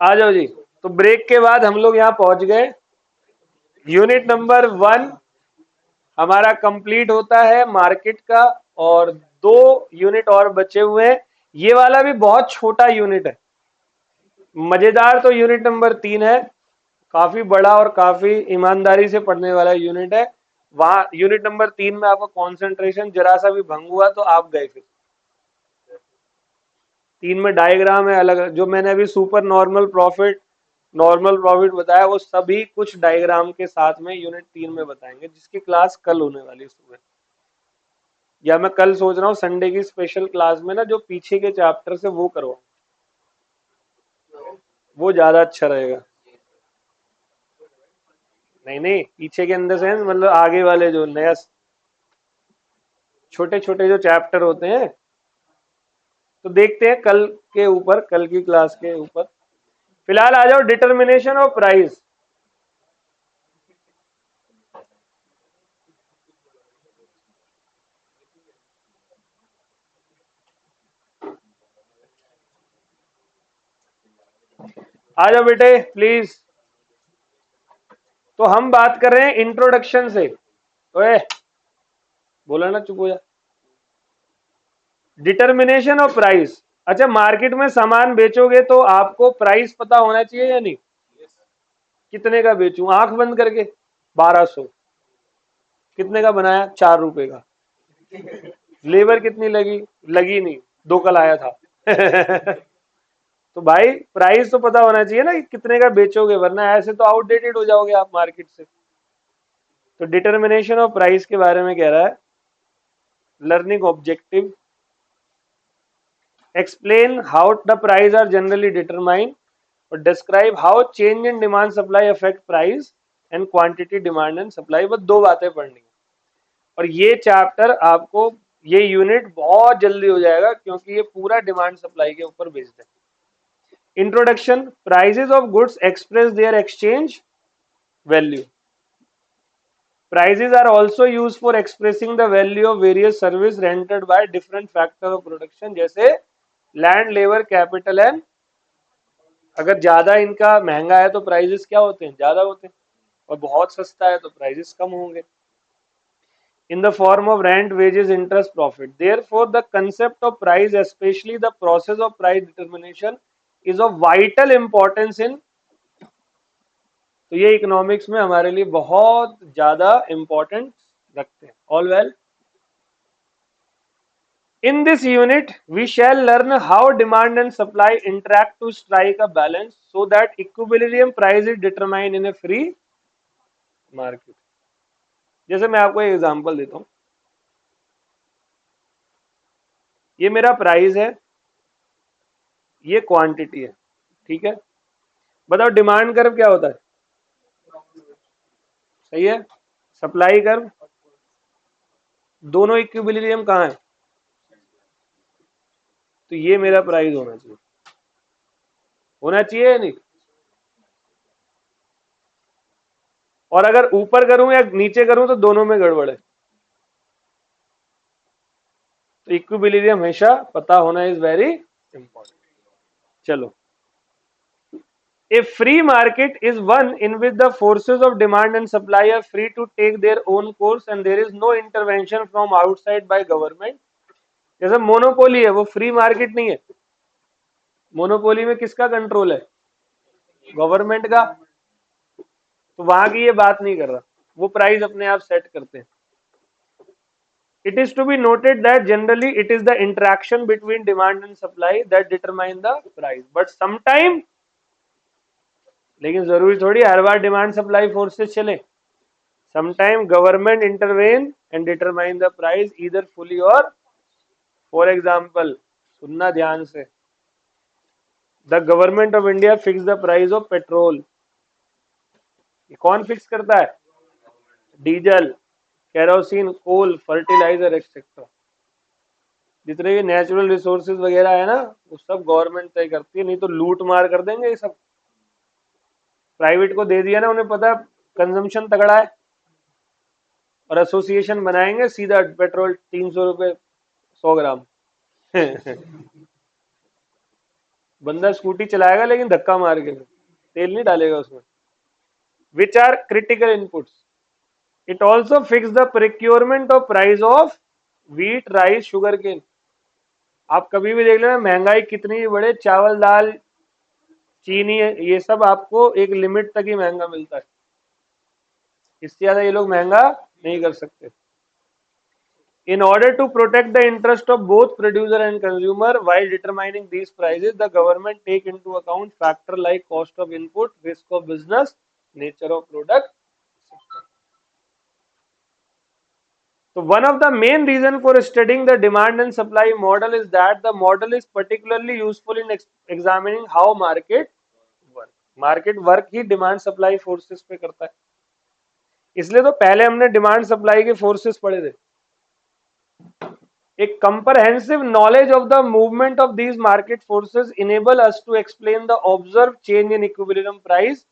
आ जाओ जी। तो ब्रेक के बाद हम लोग यहाँ पहुंच गए। यूनिट नंबर 1 हमारा कंप्लीट होता है मार्केट का, और 2 यूनिट और बचे हुए हैं। ये वाला भी बहुत छोटा यूनिट है। मजेदार तो यूनिट नंबर 3 है, काफी बड़ा और काफी ईमानदारी से पढ़ने वाला यूनिट है। वहां यूनिट नंबर 3 में आपका कंसंट्रेशन जरा सा भी भंग हुआ तो आप गए फिर। 3 में डायग्राम है अलग, जो मैंने अभी सुपर नॉर्मल प्रॉफिट बताया वो सभी कुछ डायग्राम के साथ में यूनिट 3 में बताएंगे, जिसकी क्लास कल होने वाली है सुबह। या मैं कल सोच रहा हूँ संडे की स्पेशल क्लास में ना जो पीछे के चैप्टर से वो करवाऊं, वो ज्यादा अच्छा रहेगा। नहीं नहीं, पीछे के अंदर से मतलब आगे वाले जो नया छोटे छोटे जो चैप्टर होते हैं, तो देखते हैं कल के ऊपर, कल की क्लास के ऊपर। फिलहाल आ जाओ डिटर्मिनेशन ऑफ प्राइस। आ जाओ बेटे प्लीज। तो हम बात कर रहे हैं इंट्रोडक्शन से। ओए बोला ना, चुप हो जा। Determination of price. अच्छा, मार्केट में सामान बेचोगे तो आपको प्राइस पता होना चाहिए या नहीं? कितने का बेचूं आंख बंद करके? 1200। कितने का बनाया? 4 रुपए का। लेबर कितनी लगी? लगी नहीं, 2 कल आया था। तो भाई प्राइस तो पता होना चाहिए ना कि कितने का बेचोगे, वरना ऐसे तो आउटडेटेड हो जाओगे आप मार्केट से। तो डिटर्मिनेशन ऑफ प्राइस के बारे में कह रहा है। Learning objective, explain how the price are generally determined, or describe how change in demand supply affect price and quantity demand and supply। बस 2 बातें पढ़नी है। और ये चैप्टर आपको, ये यूनिट बहुत जल्दी हो जाएगा क्योंकि ये पूरा डिमांड सप्लाई के ऊपर बेस्ड है। Introduction, prices of goods express their exchange value. Prices are also used for expressing the value of various service rendered by different factor of production, जैसे लैंड, लेबर, कैपिटल एंड। अगर ज्यादा इनका महंगा है तो प्राइजेस क्या होते हैं? ज्यादा होते हैं, और बहुत सस्ता है तो प्राइजेस कम होंगे। In the form of rent, wages, interest, profit. Therefore the concept of price, especially the process of price determination, is of vital importance in. तो ये इकोनॉमिक्स में हमारे लिए बहुत ज्यादा इंपॉर्टेंट रखते हैं। All well, in this unit we shall learn how demand and supply interact to strike a balance so that equilibrium price is determined in a free market। जैसे मैं आपको एक एग्जांपल देता हूं, ये मेरा प्राइस है, ये क्वांटिटी है, ठीक है। बताओ डिमांड कर्व क्या होता है? सही है। सप्लाई कर्व, दोनों इक्विलिब्रियम कहाँ है? तो ये मेरा प्राइस होना चाहिए, होना चाहिए या नहीं? और अगर ऊपर करूं या नीचे करूं तो दोनों में गड़बड़ है। तो इक्विलिब्रियम हमेशा पता होना इज वेरी इंपॉर्टेंट। चलो, a free market is one in which the forces of demand and supply are free to take their own course and there is no intervention from outside by government। जैसे monopoly है, वो free market नहीं है। Monopoly में किसका control है? Government का। तो वहां की ये बात नहीं कर रहा, वो प्राइस अपने आप सेट करते हैं। It is to be noted that generally it is the interaction between demand and supply that determine the price, but sometime, लेकिन जरूरी थोड़ी हर बार डिमांड सप्लाई फोर्सेस चले। Sometime government intervene and determine the price इधर fully और। For example, सुनना ध्यान से, the government of India fix the price of petrol. ये कौन फिक्स करता है? डीजल, केरोसिन, कोल, फर्टिलाइजर एक्सेट्रा। जितने भी नेचुरल रिसोर्सेज वगैरह है ना, वो सब गवर्नमेंट तय करती है, नहीं तो लूट मार कर देंगे ये सब। प्राइवेट को दे दिया ना, उन्हें पता कंजम्पशन तगड़ा है, और एसोसिएशन बनाएंगे, सीधा पेट्रोल 300 रुपए 100 ग्राम। बंदा स्कूटी चलाएगा लेकिन धक्का मार के, तेल नहीं डालेगा उसमें। Which are critical inputs. It also fix the procurement of price of wheat, rice, sugar cane. आप कभी भी देख लेना महंगाई कितनी भी बढ़े, चावल, दाल, चीनी, ये सब आपको एक लिमिट तक ही महंगा मिलता है, इससे ज्यादा ये लोग महंगा नहीं कर सकते। In order to protect the interest of both producer and consumer while determining these prices, the government take into account factor like cost of input, risk of business, nature of product. So one of the main reason for studying the demand and supply model is that the model is particularly useful in examining how market work. Market work he demand supply forces पे करता है, इसलिए तो पहले हमने demand supply के forces पढ़े थे। A comprehensive knowledge of the movement of these market forces enable us to explain the observed change in equilibrium price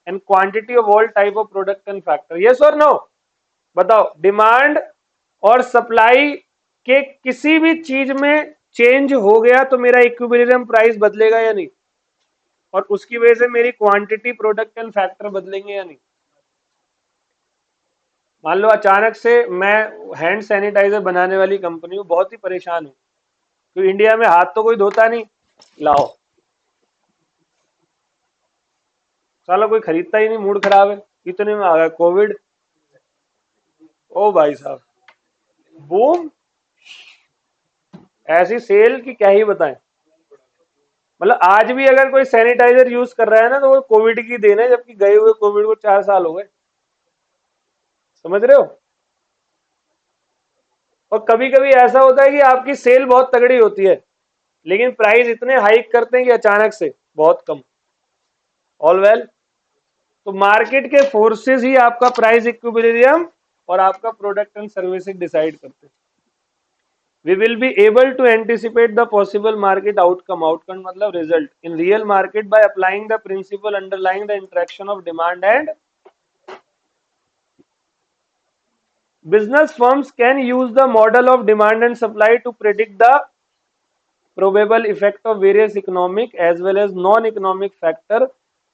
and quantity of all type of product and factor. Yes or no? बताओ, demand और supply के किसी भी चीज में change हो गया तो मेरा इक्विलिब्रियम प्राइस बदलेगा या नहीं, और उसकी वजह से मेरी क्वांटिटी, प्रोडक्ट एंड फैक्टर बदलेंगे या नहीं। मान लो अचानक से मैं हैंड सैनिटाइजर बनाने वाली कंपनी हूँ, बहुत ही परेशान हूँ, तो इंडिया में हाथ तो कोई धोता नहीं, लाओ, साला कोई खरीदता ही नहीं, मूड खराब है, इतने में आ गया कोविड। ओ भाई साहब, बूम, ऐसी सेल की क्या ही बताएं। मतलब आज भी अगर कोई सैनिटाइजर यूज कर रहा है ना, तो वो कोविड की देन है, जबकि गए हुए कोविड को 4 साल हो गए। समझ रहे हो? और कभी कभी ऐसा होता है कि आपकी सेल बहुत तगड़ी होती है, लेकिन प्राइस इतने हाइक करते हैं कि अचानक से बहुत कम। ऑल वेल, तो मार्केट के फोर्सेस ही आपका प्राइस इक्विलिब्रियम और आपका प्रोडक्ट एंड सर्विसेज डिसाइड करते हैं। We will be able to anticipate the possible market outcome, outcome मतलब result in real market by applying the principle underlying the interaction of demand and business firms can use the model of demand and supply to predict the probable effect of various economic as well as non-economic factor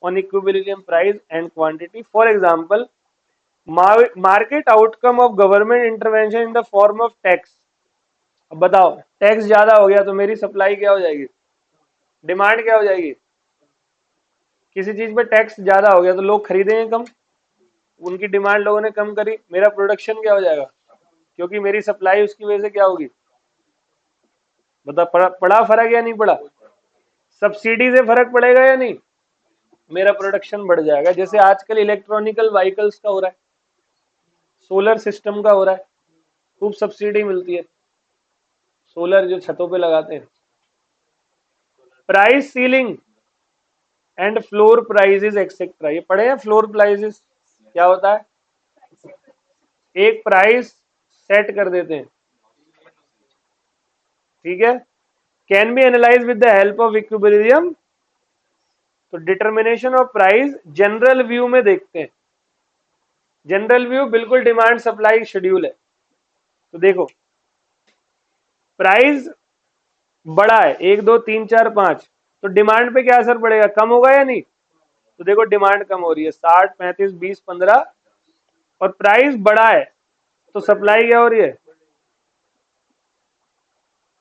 on equilibrium price and quantity. For example, market outcome of government intervention in the form of tax. अब बताओ, tax ज्यादा हो गया तो मेरी supply क्या हो जाएगी, डिमांड क्या हो जाएगी। किसी चीज पे टैक्स ज्यादा हो गया तो लोग खरीदेंगे कम, उनकी डिमांड लोगों ने कम करी, मेरा प्रोडक्शन क्या हो जाएगा, क्योंकि मेरी सप्लाई उसकी वजह से क्या होगी। बता, पड़ा फर्क या नहीं पड़ा। सब्सिडी से फर्क पड़ेगा या नहीं, मेरा प्रोडक्शन बढ़ जाएगा। जैसे आजकल इलेक्ट्रॉनिकल व्हीकल्स का हो रहा है, सोलर सिस्टम का हो रहा है, खूब सब्सिडी मिलती है, सोलर जो छतों पे लगाते हैं। Price ceiling and floor prices etcetera, ये पढ़े हैं फ्लोर प्राइजेस क्या होता है। एक प्राइस सेट कर देते हैं, ठीक है। Can be analyse with the help of equilibrium. तो determination of price general view में देखते हैं। जनरल व्यू बिल्कुल डिमांड सप्लाई शेड्यूल है। तो देखो, प्राइस बड़ा है 1 2 3 4 5, तो डिमांड पे क्या असर पड़ेगा, कम होगा या नहीं। तो देखो डिमांड कम हो रही है 60 35 20 15, और प्राइस बड़ा है तो सप्लाई क्या हो रही है।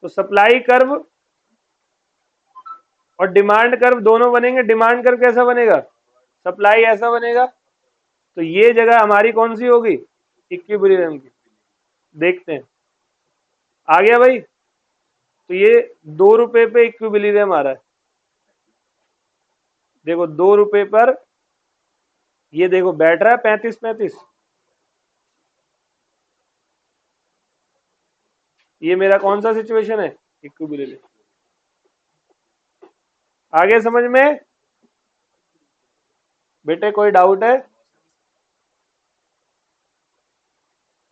तो सप्लाई कर्व और डिमांड कर्व दोनों बनेंगे। डिमांड कर्व कैसा बनेगा, सप्लाई ऐसा बनेगा। तो ये जगह हमारी कौन सी होगी, इक्विलिब्रियम की। देखते हैं, आ गया भाई। तो ये 2 रुपए पे इक्विलिब्रियम आ रहा है। देखो 2 रुपए पर ये देखो बैठ रहा है 35 35, ये मेरा कौन सा सिचुएशन है, इक्विलिब्रियम। आगे समझ में बेटे कोई डाउट है।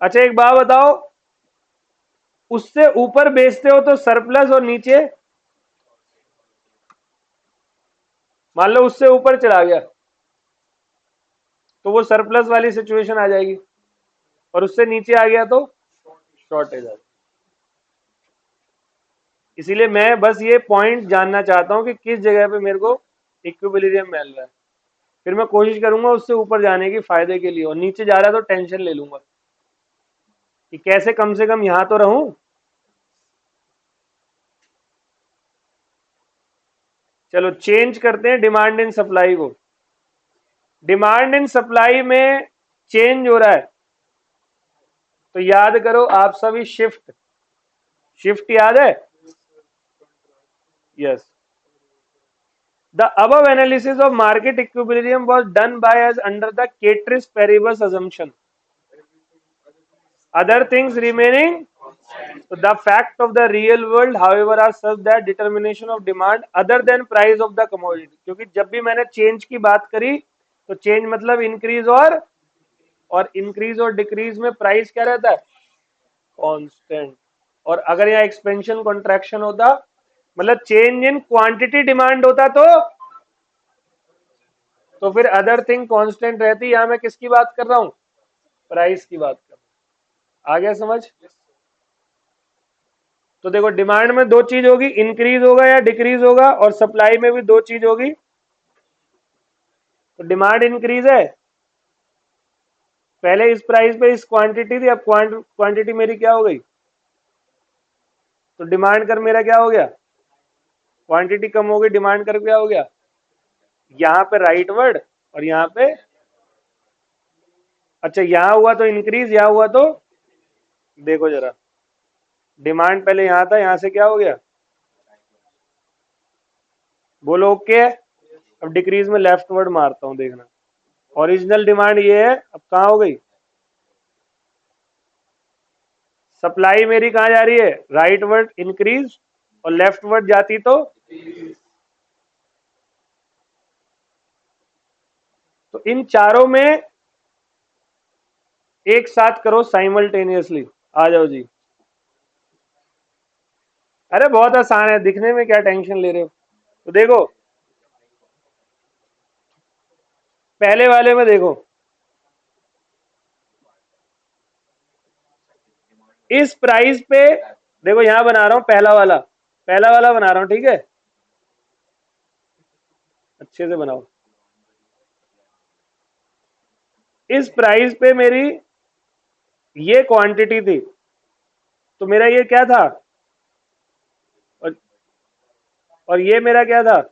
अच्छा एक बात बताओ, उससे ऊपर बेचते हो तो सरप्लस, और नीचे मान लो उससे ऊपर चला गया तो वो सरप्लस वाली सिचुएशन आ जाएगी, और उससे नीचे आ गया तो शॉर्टेज आ जाएगी। इसीलिए मैं बस ये पॉइंट जानना चाहता हूं कि किस जगह पे मेरे को इक्विलिब्रियम मिल रहा है, फिर मैं कोशिश करूंगा उससे ऊपर जाने की फायदे के लिए, और नीचे जा रहा है तो टेंशन ले लूंगा कि कैसे कम से कम यहां तो रहूं। चलो चेंज करते हैं डिमांड इन सप्लाई को। डिमांड इन सप्लाई में चेंज हो रहा है, तो याद करो आप सभी शिफ्ट, शिफ्ट याद है? Yes. The above analysis of market equilibrium was done by us under the ceteris paribus assumption, other things remaining, so the fact of the real world however are such that determination of demand other than price of the commodity, क्योंकि जब भी मैंने change की बात करी तो change मतलब increase और इंक्रीज और डिक्रीज में प्राइस क्या रहता है? कांस्टेंट। और अगर यहाँ एक्सपेंशन कॉन्ट्रैक्शन होता, मतलब चेंज इन क्वांटिटी डिमांड होता, तो फिर अदर थिंग कांस्टेंट रहती। यहां मैं किसकी बात कर रहा हूं? प्राइस की बात कर रहा हूं। आ गया समझ? तो देखो डिमांड में दो चीज होगी, इंक्रीज होगा या डिक्रीज होगा, और सप्लाई में भी दो चीज होगी। तो डिमांड इंक्रीज है, पहले इस प्राइस पे इस क्वांटिटी थी, अब क्वांटिटी मेरी क्या हो गई? तो डिमांड कर मेरा क्या हो गया? क्वांटिटी कम हो गई, डिमांड कर क्या हो गया? यहां पे राइट वर्ड और यहां पे, अच्छा यहां हुआ तो इंक्रीज, यहां हुआ तो, देखो जरा, डिमांड पहले यहां था, यहां से क्या हो गया? बोलो ओके है। अब डिक्रीज में लेफ्ट वर्ड मारता हूं, देखना ओरिजिनल डिमांड ये है, अब कहां हो गई? सप्लाई मेरी कहां जा रही है? राइट वर्ड इंक्रीज, और लेफ्ट वर्ड जाती तो इन चारों में एक साथ करो साइमल्टेनियसली। आ जाओ जी। अरे बहुत आसान है, दिखने में क्या टेंशन ले रहे हो? तो देखो पहले वाले में देखो, इस प्राइस पे देखो, यहां बना रहा हूं पहला वाला बना रहा हूं, ठीक है? अच्छे से बनाओ। इस प्राइस पे मेरी ये क्वांटिटी थी, तो मेरा ये क्या था? और, और ये मेरा क्या था?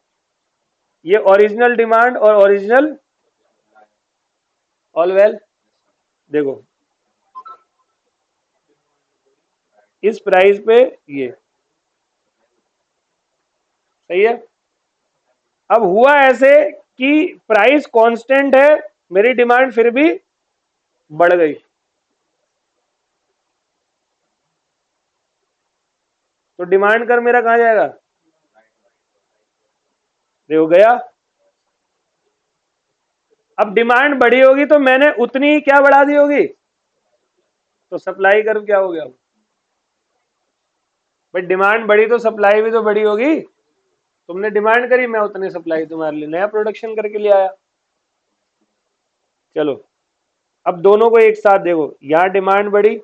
ये ओरिजिनल डिमांड और ओरिजिनल। All well. देखो इस प्राइस पे ये सही है। अब हुआ ऐसे कि प्राइस कांस्टेंट है, मेरी डिमांड फिर भी बढ़ गई, तो डिमांड कर मेरा कहां जाएगा? देखो गया। अब डिमांड बढ़ी होगी तो मैंने उतनी ही क्या बढ़ा दी होगी? तो सप्लाई कर्व क्या हो गया? भाई डिमांड बढ़ी तो सप्लाई भी तो बढ़ी होगी। तुमने डिमांड करी, मैं उतनी सप्लाई तुम्हारे लिए नया प्रोडक्शन करके ले आया। चलो अब दोनों को एक साथ देखो, यहां डिमांड बढ़ी,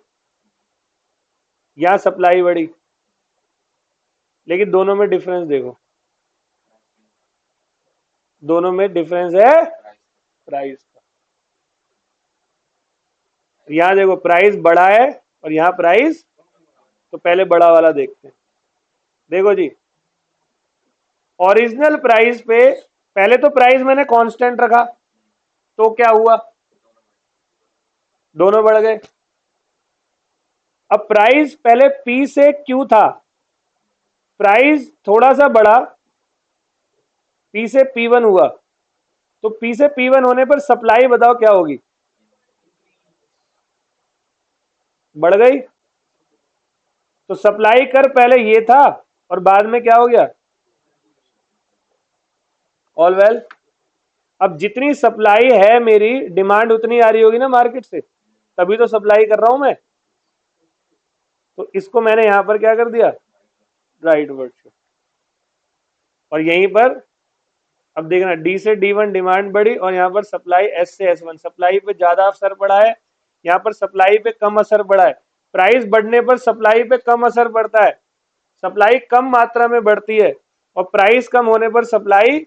यहां सप्लाई बढ़ी, लेकिन दोनों में डिफरेंस देखो, दोनों में डिफरेंस है प्राइस का। यहां देखो प्राइस बढ़ा है और यहां प्राइस, तो पहले बड़ा वाला देखते हैं। देखो जी, ओरिजिनल प्राइस पे पहले तो प्राइस मैंने कांस्टेंट रखा, तो क्या हुआ? दोनों बढ़ गए। अब प्राइस पहले पी से क्यू था, प्राइस थोड़ा सा बढ़ा, पी से पी वन हुआ, तो पी से पी वन होने पर सप्लाई बताओ क्या होगी? बढ़ गई। तो सप्लाई कर पहले ये था और बाद में क्या हो गया? All well. अब जितनी सप्लाई है मेरी, डिमांड उतनी आ रही होगी ना मार्केट से, तभी तो सप्लाई कर रहा हूं मैं। तो इसको मैंने यहां पर क्या कर दिया? राइट वर्ड से। और यहीं पर अब देखना, डी से डी वन डिमांड बढ़ी, और यहां पर सप्लाई एस से एस वन, सप्लाई पे ज्यादा असर पड़ा है, यहां पर सप्लाई पे कम असर पड़ा है। प्राइस बढ़ने पर सप्लाई पे कम असर पड़ता है, सप्लाई कम मात्रा में बढ़ती है और प्राइस कम होने पर सप्लाई,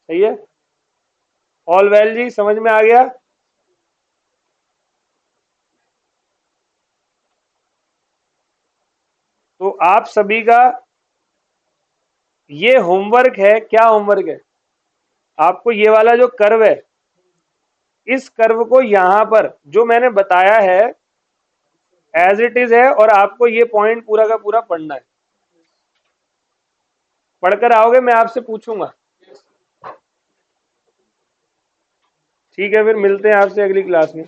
सही है। ऑल वेल जी, समझ में आ गया। तो आप सभी का ये होमवर्क है। क्या होमवर्क है? आपको ये वाला जो कर्व है, इस कर्व को यहां पर जो मैंने बताया है एज इट इज है, और आपको ये पॉइंट पूरा का पूरा पढ़ना है। पढ़कर आओगे, मैं आपसे पूछूंगा। ठीक है, फिर मिलते हैं आपसे अगली क्लास में।